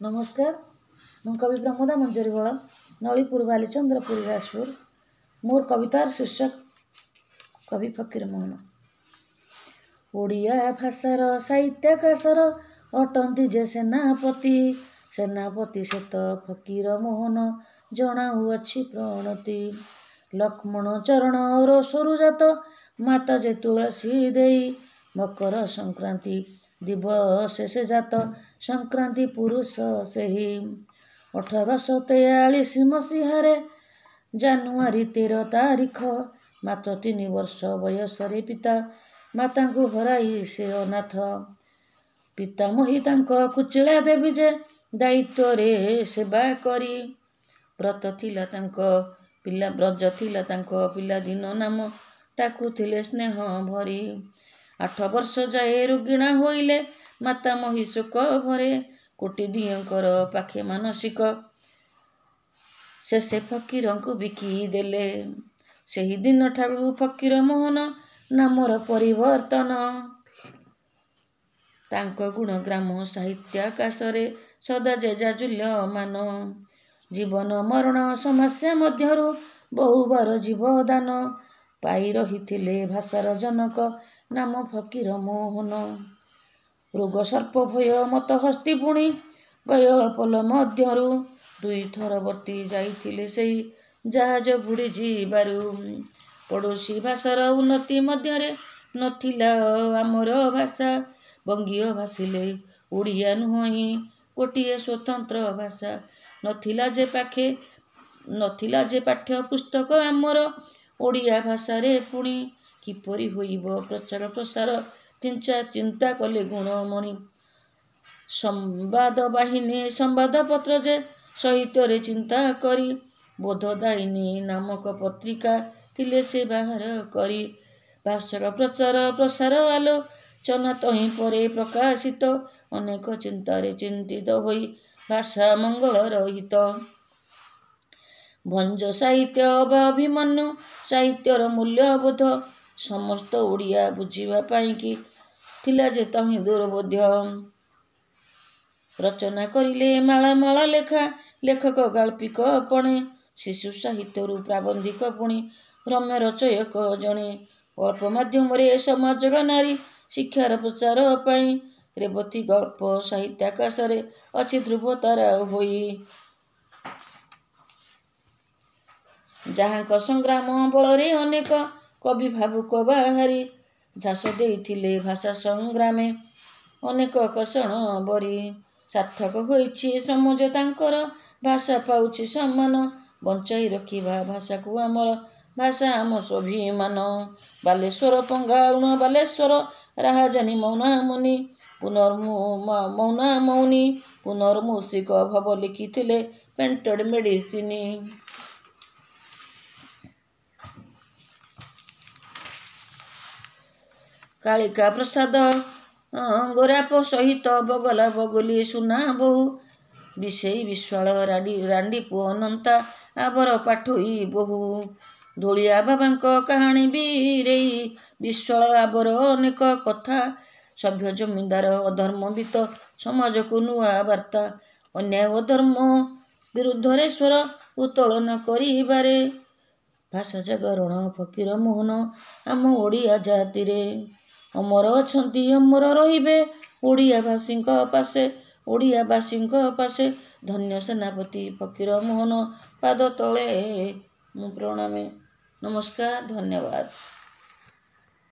नमस्कार मु कवि प्रमोदा मंजरी बल नलीपुर बालीचंद्रपुर राजपुर मोर कवितार शीर्षक कवि फकीर मोहन। ओडिया भाषार साहित्याकाशर अटंती जे सेनापति सेनापति से तो फकीर मोहन जनाऊँछि प्रणति। लक्ष्मण चरण और सरुजात माता जे तुलसी देई मकर संक्रांति दिवस से जात संक्रांति पुरुष सेही 1843 मसीहारे जानुआरी 13 तारिख मात्र 3 वर्ष बयसरे पिता माता को हराई से अनाथ। पितामही तांको कुचिला देवी जे दायित्व रे सेवा करी व्रत थिला तांको पिला ब्रज थिला तांको पिला दिन नाम डाकुथिले स्नेह भरी। 8 वर्ष जाए रुगिणा होइले माता मही शोक भरे कोटि दियंकर पाखे मानसिक शेषे फकीर को बिकी देले। सेही दिन ठारू फकीर मोहन नामर परिवर्तन तांको गुण ग्राम साहित्याकाशरे सदा जे जाजुल्यमान। जीवन मरण समस्या मध्यरु बहुबार जीवदान पाई रहिथिले भाषार जनक नाम फकीर मोहन। रोग सर्प भय मत हस्ती पुणी गय पल मध्यरु 2 थर वर्ती जाइथिले सेही जहाज बुड़ी जीवारु। पड़ोशी भाषार उन्नति मध्यरे नथिला आमर भाषा बंगीय भाषिले ओडिया नुहई गोटिए स्वतंत्र भाषा नथिला जे पाठ्य पुस्तक आमर ओडिया भाषा रे पुणी किपरि होइब प्रचार प्रसार चिंता कले गुणमणि। संवाद बाहिनी संवाद पत्र जे साहित्य रे चिंता करी बोधदायिनी नामक पत्रिका थिले से बाहर करी। भाषार प्रचार प्रसार आलोचना तही परे प्रकाशित अनेक चिंतारे चिंतित होई भाषा मंगल रहित। भंज साहित्य अभिमन्यु साहित्यर मूल्यबोध समस्त ओडिया बुझिबा पाई कि थिला जे तही दुर्बोध्य। रचना करिले माला माला लेखा लेखक गाल्पिक पणे शिशु साहित्यरु प्राबंधिक पुणी रम्य रचयक जणे। गल्प माध्यम रे समाजर नारी शिक्षार प्रचार पाई रेवती गल्प साहित्याकाशरे अछि ध्रुव तारा होई। जहाँक संग्राम बलरे अनेक कवि भावुक बाहारी झास देइथिले भाषा संग्रामे अनेक कषण बरी। सार्थक होइछि श्रम तांकर भाषा पाउछि सम्मान बंचाई रखिबा भाषा को आमर भाषा आम स्वाभिमान। बालेश्वर पंगाउण बालेश्वर राहाजानी मौनामणि मौनी पुनर्मूषिक भव लिखिथिले पेंटेड मेडिसिन। कालिका प्रसाद गोराप सहित बगला बगली सुना बहु विषयी विश्वाल रांडी पुଅ ଅନନ୍ତା आबर पाठोई बहु। धोलिया बाबांक कहानी बीरेई विश्वाल आबर अनेक कथा सभ्य जमींदार अधर्मवित समाज को नुआ वार्ता अन्याय अधर्म विरुद्ध रे स्वर उत्तोलन करिबारे भाषा जागरण फकीर मोहन आम ओडिया जाति रे अमर अछंती अमर रहिबे ओडिया भाषींक पासे धन्य सेनापति फकीर मोहन पाद तले मु प्रणामे। नमस्कार धन्यवाद।